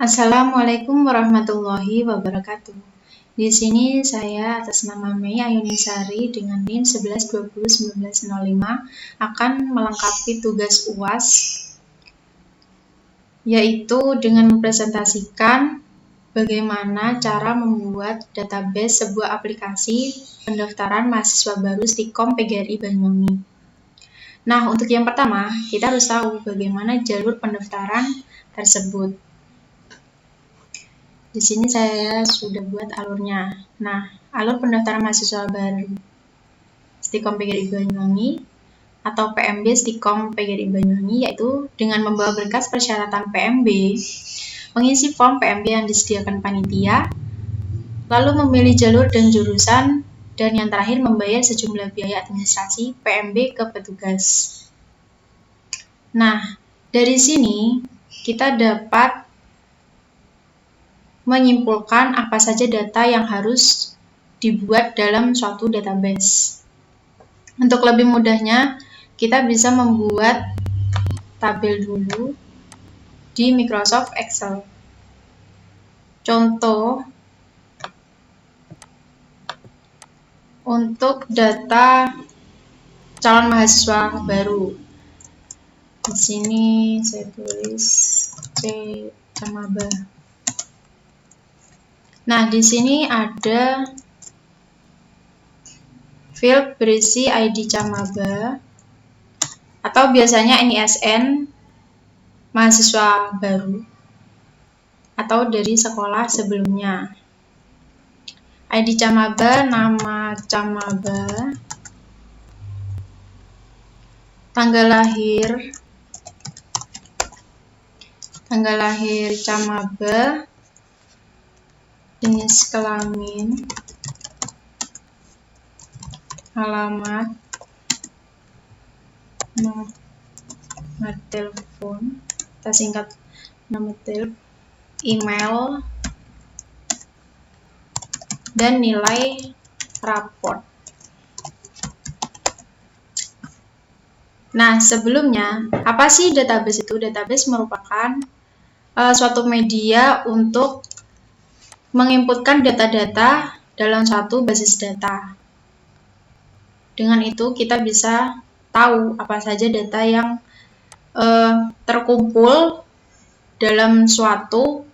Assalamualaikum warahmatullahi wabarakatuh. Di sini saya atas nama Mei Ayunisari dengan NIM 11201905 akan melengkapi tugas UAS, yaitu dengan mempresentasikan bagaimana cara membuat database sebuah aplikasi pendaftaran mahasiswa baru Stikom PGRI Banyuwangi. Nah, untuk yang pertama, kita harus tahu bagaimana jalur pendaftaran tersebut. Di sini saya sudah buat alurnya. Nah, alur pendaftaran mahasiswa baru Stikom PGRI Banyuwangi atau PMB Stikom PGRI Banyuwangi yaitu dengan membawa berkas persyaratan PMB, mengisi form PMB yang disediakan panitia, lalu memilih jalur dan jurusan, dan yang terakhir membayar sejumlah biaya administrasi PMB ke petugas. Nah, dari sini kita dapat menyimpulkan apa saja data yang harus dibuat dalam suatu database. Untuk lebih mudahnya, kita bisa membuat tabel dulu di Microsoft Excel. Contoh untuk data calon mahasiswa baru. Di sini saya tulis C Camaba. Nah, di sini ada field berisi ID Camaba atau biasanya NISN mahasiswa baru atau dari sekolah sebelumnya. ID Camaba, nama Camaba, tanggal lahir Camaba, jenis kelamin, alamat, nomor telepon, kita singkat nomor telepon, email, dan nilai raport. Nah, sebelumnya, apa sih database itu? Database merupakan suatu media untuk menginputkan data-data dalam satu basis data. Dengan itu, kita bisa tahu apa saja data yang terkumpul dalam suatu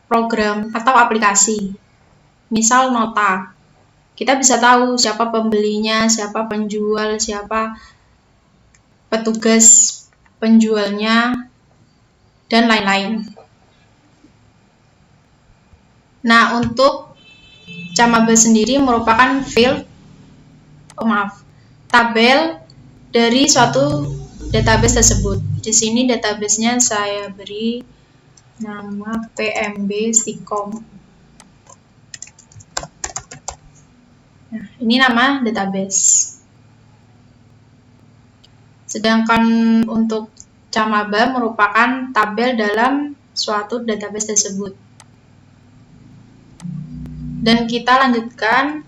program atau aplikasi. Misal nota, kita bisa tahu siapa pembelinya, siapa penjual, siapa petugas penjualnya, dan lain-lain. Nah, untuk Camaba sendiri merupakan tabel dari suatu database tersebut. Di sini databasenya saya beri nama PMB Stikom. Nah, ini nama database. Sedangkan untuk Camaba merupakan tabel dalam suatu database tersebut. Dan kita lanjutkan.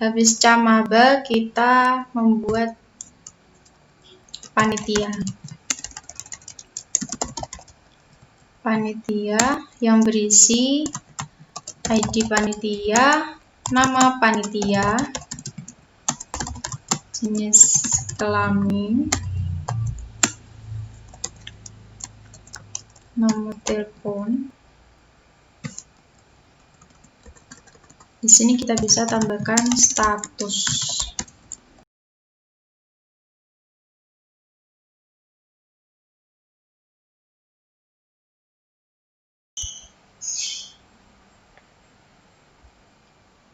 Habis Camaba, kita membuat panitia. Panitia yang berisi ID panitia, nama panitia, jenis kelamin, nomor telepon. Di sini kita bisa tambahkan status.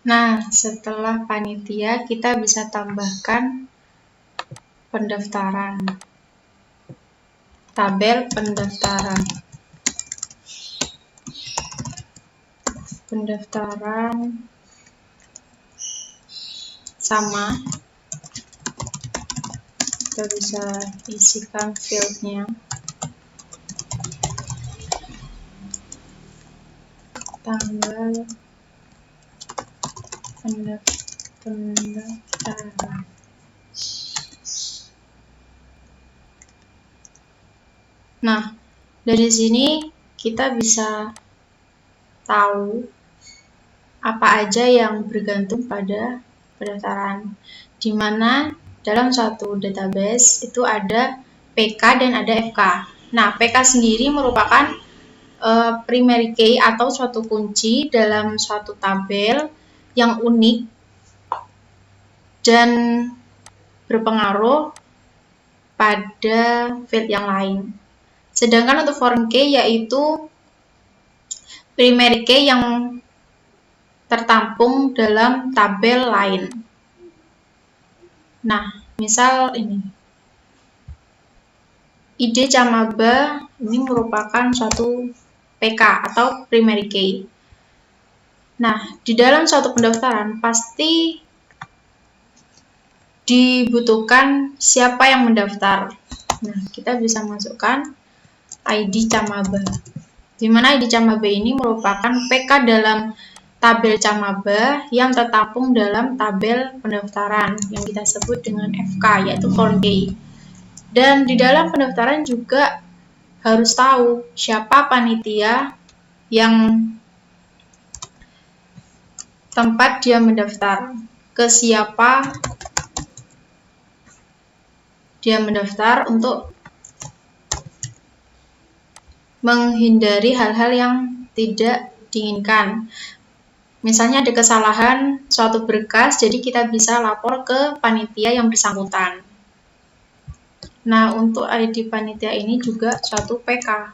Nah, setelah panitia, kita bisa tambahkan pendaftaran. Tabel pendaftaran. Pendaftaran sama. Kita bisa isikan fieldnya. Tanggal pendaftaran. Nah, Dari sini kita bisa tahu apa aja yang bergantung pada pendaftaran, di mana dalam suatu database itu ada PK dan ada FK. Nah, PK sendiri merupakan primary key atau suatu kunci dalam suatu tabel yang unik dan berpengaruh pada field yang lain. Sedangkan untuk foreign key yaitu primary key yang tertampung dalam tabel lain. Nah, misal ini. ID Camaba ini merupakan suatu PK atau primary key. Nah, di dalam suatu pendaftaran pasti dibutuhkan siapa yang mendaftar. Nah, kita bisa masukkan ID Camaba. Di mana ID Camaba ini merupakan PK dalam tabel Camaba yang tertampung dalam tabel pendaftaran yang kita sebut dengan FK, yaitu foreign key. Dan di dalam pendaftaran juga harus tahu siapa panitia yang tempat dia mendaftar, ke siapa dia mendaftar untuk menghindari hal-hal yang tidak diinginkan. Misalnya ada kesalahan suatu berkas, jadi kita bisa lapor ke panitia yang bersangkutan. Nah, untuk ID panitia ini juga suatu PK.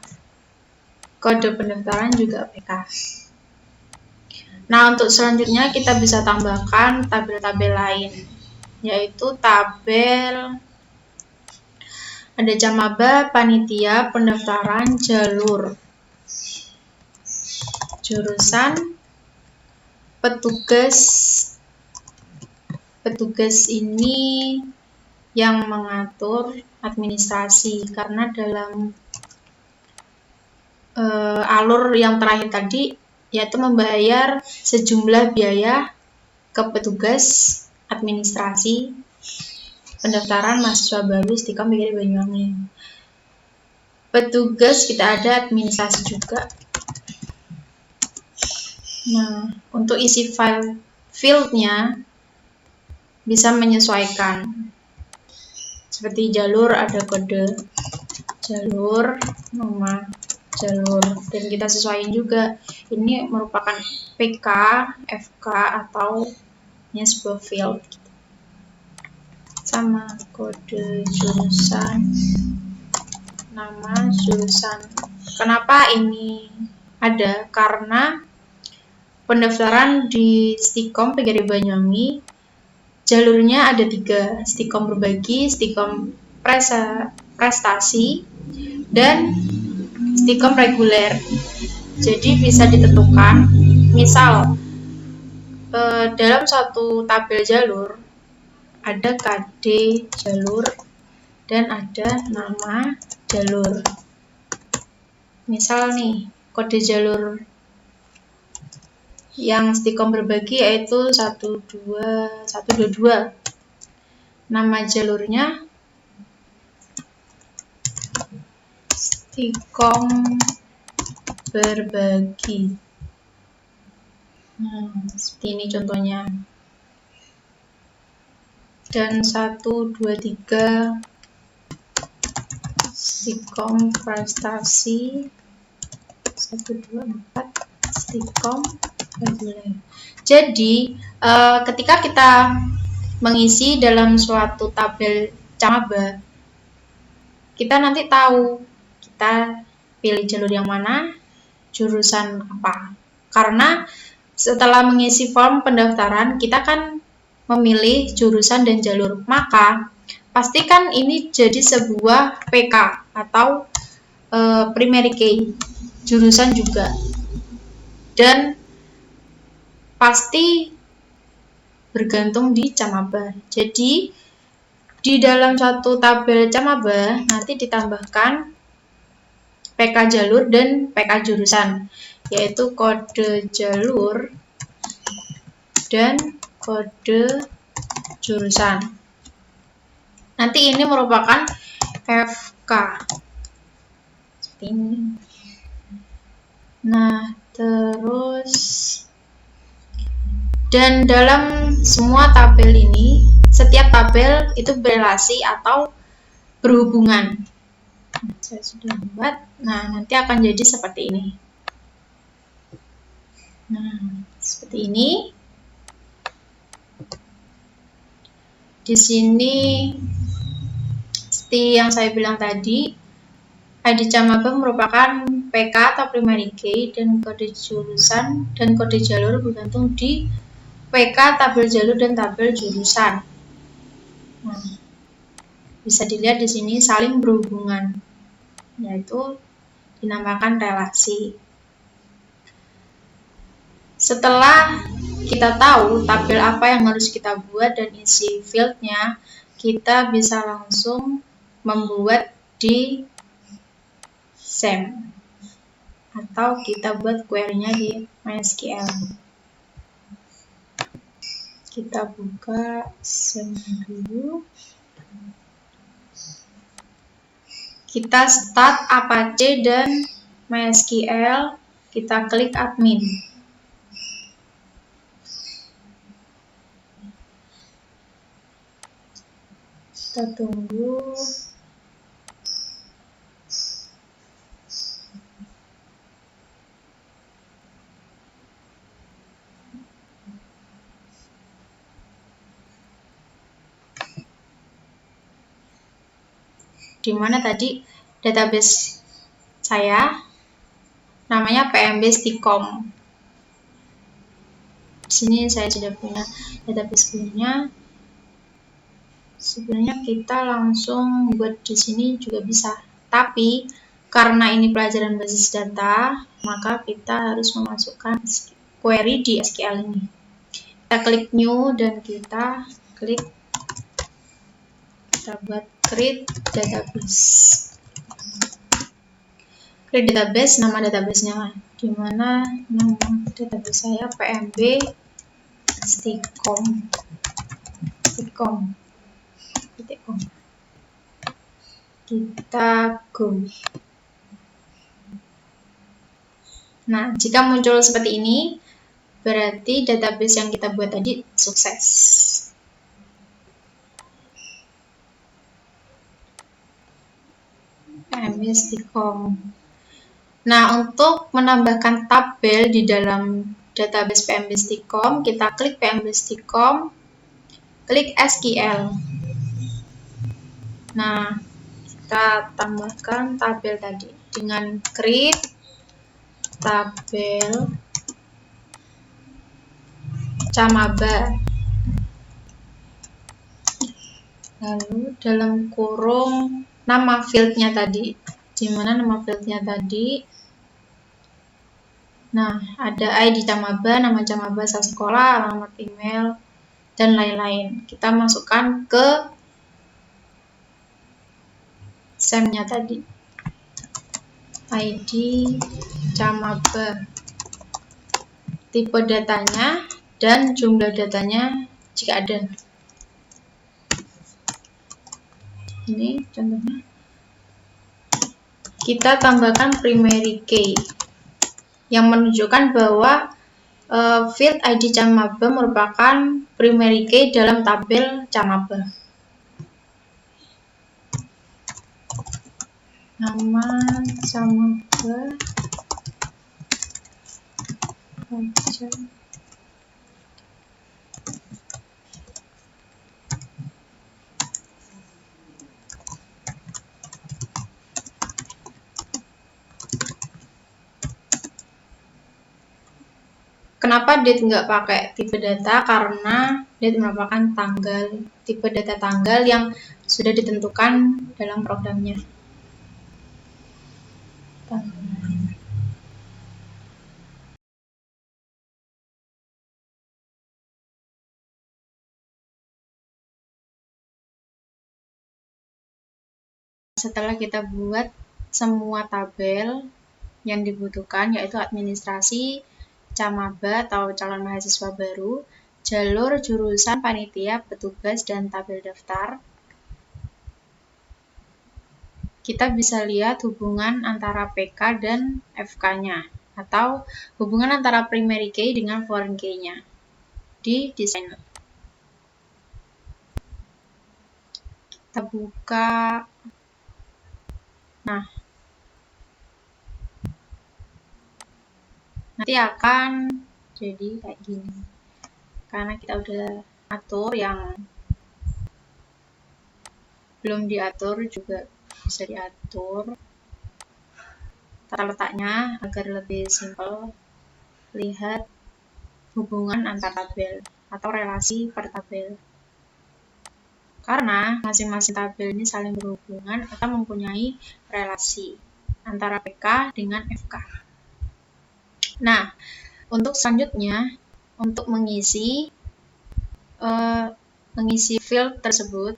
Kode pendaftaran juga PK. Nah, untuk selanjutnya kita bisa tambahkan tabel-tabel lain, yaitu tabel ada Camaba, panitia, pendaftaran, jalur, jurusan, petugas. Petugas ini yang mengatur administrasi, karena dalam alur yang terakhir tadi yaitu membayar sejumlah biaya ke petugas administrasi pendaftaran mahasiswa baru Stikom PGRI Banyuwangi. Petugas kita ada administrasi juga. Nah, untuk isi file-nya bisa menyesuaikan. Seperti jalur ada kode jalur, nama jalur, dan kita sesuaikan juga ini merupakan PK, FK atau sebuah field. Sama kode jurusan, nama jurusan. Kenapa ini ada? Karena pendaftaran di Stikom PGRI Banyuwangi jalurnya ada 3, Stikom berbagi, Stikom prestasi, dan Stikom reguler. Jadi bisa ditentukan, misal dalam suatu tabel jalur ada KD jalur dan ada nama jalur. Misal nih, kode jalur yang Stikom berbagi yaitu 12122. Nama jalurnya Stikom berbagi. Nah, seperti ini contohnya. Dan 123 Stikom prestasi, 124 Stikom reguler. Jadi ketika kita mengisi dalam suatu tabel Camaba, kita nanti tahu kita pilih jalur yang mana, jurusan apa. Karena setelah mengisi form pendaftaran, kita kan memilih jurusan dan jalur. Maka pastikan ini jadi sebuah PK atau primary key, jurusan juga. Dan pasti bergantung di Camaba. Jadi di dalam satu tabel Camaba nanti ditambahkan PK jalur dan PK jurusan, yaitu kode jalur dan kode jurusan. Nanti ini merupakan FK. Seperti ini. Dan dalam semua tabel ini, setiap tabel itu berelasi atau berhubungan. Saya sudah buat. Nah, nanti akan jadi seperti ini. Nah, seperti ini. Di sini seperti yang saya bilang tadi, ID Camaba merupakan PK atau primary key dan kode jurusan dan kode jalur bergantung di PK, tabel jalur, dan tabel jurusan. Nah, bisa dilihat di sini saling berhubungan, yaitu dinamakan relasi. Setelah kita tahu tabel apa yang harus kita buat dan isi fieldnya, kita bisa langsung membuat di SEM atau kita buat query-nya di MySQL. Kita buka SEM dulu. Kita start Apache dan MySQL. Kita klik admin. Kita tunggu. Di mana tadi database saya namanya PMB-Sticom. Di sini saya sudah punya database-nya. Sebenarnya kita langsung buat di sini juga bisa, tapi karena ini pelajaran basis data, maka kita harus memasukkan query di SQL ini. Kita klik new dan kita buat create database. Create database, nama database-nya di mana nama database saya PMB-Sticom. Kita go. Nah, jika muncul seperti ini, berarti database yang kita buat tadi sukses. PMB-Sticom. Nah, untuk menambahkan tabel di dalam database PMB-Sticom, kita klik PMB-Sticom, klik SQL. Nah, kita tambahkan tabel tadi dengan create tabel Camaba. Lalu dalam kurung nama fieldnya tadi. Di mana nama fieldnya tadi? Nah, ada ID Camaba, nama Camaba, asal sekolah, alamat email, dan lain-lain. Kita masukkan ke SEM-nya tadi. ID Camaba. Tipe datanya dan jumlah datanya jika ada. Ini contohnya. Kita tambahkan primary key yang menunjukkan bahwa field ID Camaba merupakan primary key dalam tabel Camaba. Nama Camaba baca. Kenapa date nggak pakai tipe data? Karena date merupakan tipe data tanggal yang sudah ditentukan dalam programnya. Setelah kita buat semua tabel yang dibutuhkan, yaitu administrasi, Camaba atau calon mahasiswa baru, jalur, jurusan, panitia, petugas, dan tabel daftar, kita bisa lihat hubungan antara PK dan FK-nya, atau hubungan antara primary key dengan foreign key-nya. di desainer. Kita buka. Nah, nanti akan jadi kayak gini. Karena kita udah atur, yang belum diatur juga bisa diatur tata letaknya agar lebih simpel. Lihat hubungan antar tabel atau relasi per tabel. Karena masing-masing tabel ini saling berhubungan atau mempunyai relasi antara PK dengan FK. Nah, untuk selanjutnya, untuk mengisi field tersebut,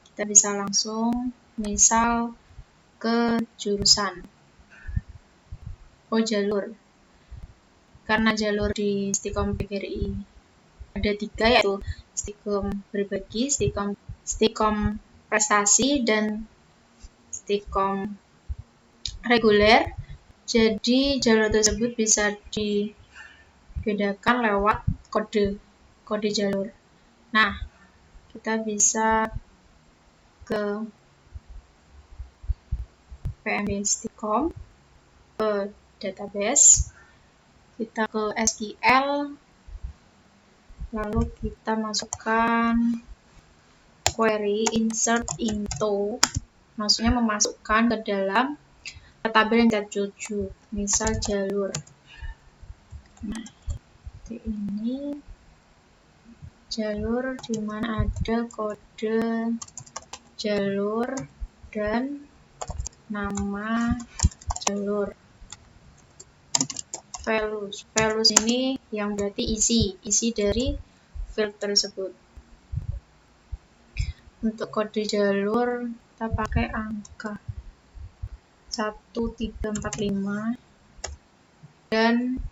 kita bisa langsung misal ke jurusan. Jalur. Karena jalur di Stikom PGRI ada 3, yaitu Stikom berbagi, Stikom prestasi, dan Stikom reguler. Jadi jalur tersebut bisa dibedakan lewat kode jalur. Nah, kita bisa ke PMB Stikom, ke database, kita ke SQL, lalu kita masukkan query insert into, maksudnya memasukkan ke dalam tabel yang kita tuju, misal jalur. Nah, ini jalur di mana ada kode jalur dan nama jalur. Values ini yang berarti isi dari field tersebut. Untuk kode jalur kita pakai angka 1345 dan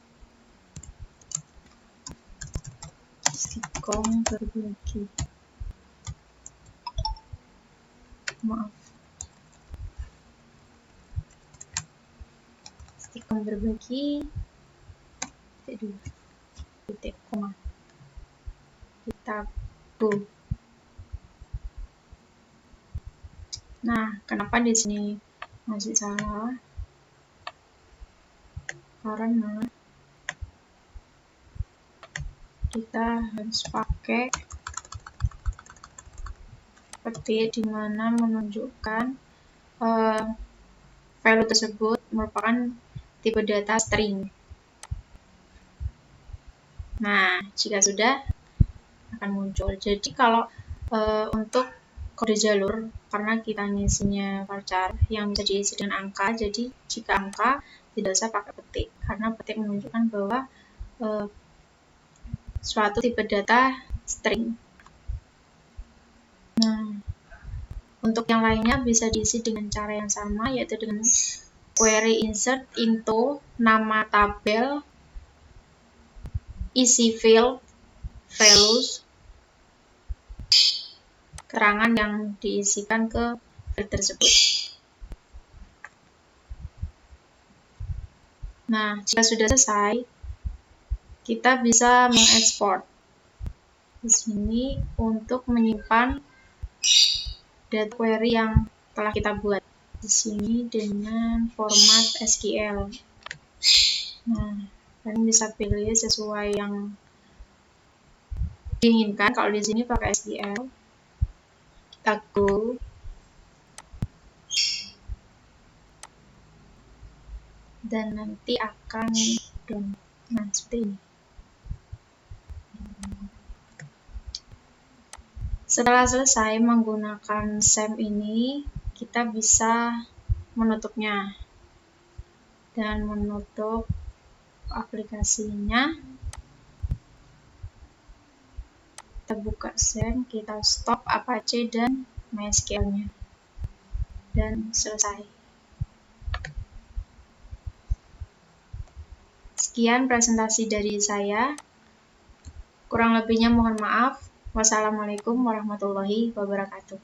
Stikom berbagi. Stikom berbagi titik koma. Kita go. Nah, kenapa di sini masih salah? Karena kita harus pakai petik di mana menunjukkan value tersebut merupakan tipe data string. Nah, jika sudah akan muncul. Jadi kalau untuk kode jalur, karena kita ngisinya varchar yang bisa diisi dengan angka, jadi jika angka tidak usah pakai petik, karena petik menunjukkan bahwa suatu tipe data string. Nah, untuk yang lainnya bisa diisi dengan cara yang sama, yaitu dengan query insert into nama tabel, isi field, values, keterangan yang diisikan ke field tersebut. Nah, jika sudah selesai, kita bisa mengekspor di sini untuk menyimpan data query yang telah kita buat di sini dengan format SQL. Nah, kalian bisa pilih sesuai yang diinginkan. Kalau di sini pakai SQL, kita go. Dan nanti akan done. Nah, seperti ini. Setelah selesai menggunakan SEM ini, kita bisa menutupnya dan menutup aplikasinya. Kita buka SEM, kita stop Apache dan MySQL-nya, dan selesai. Sekian presentasi dari saya. Kurang lebihnya mohon maaf. Wassalamualaikum warahmatullahi wabarakatuh.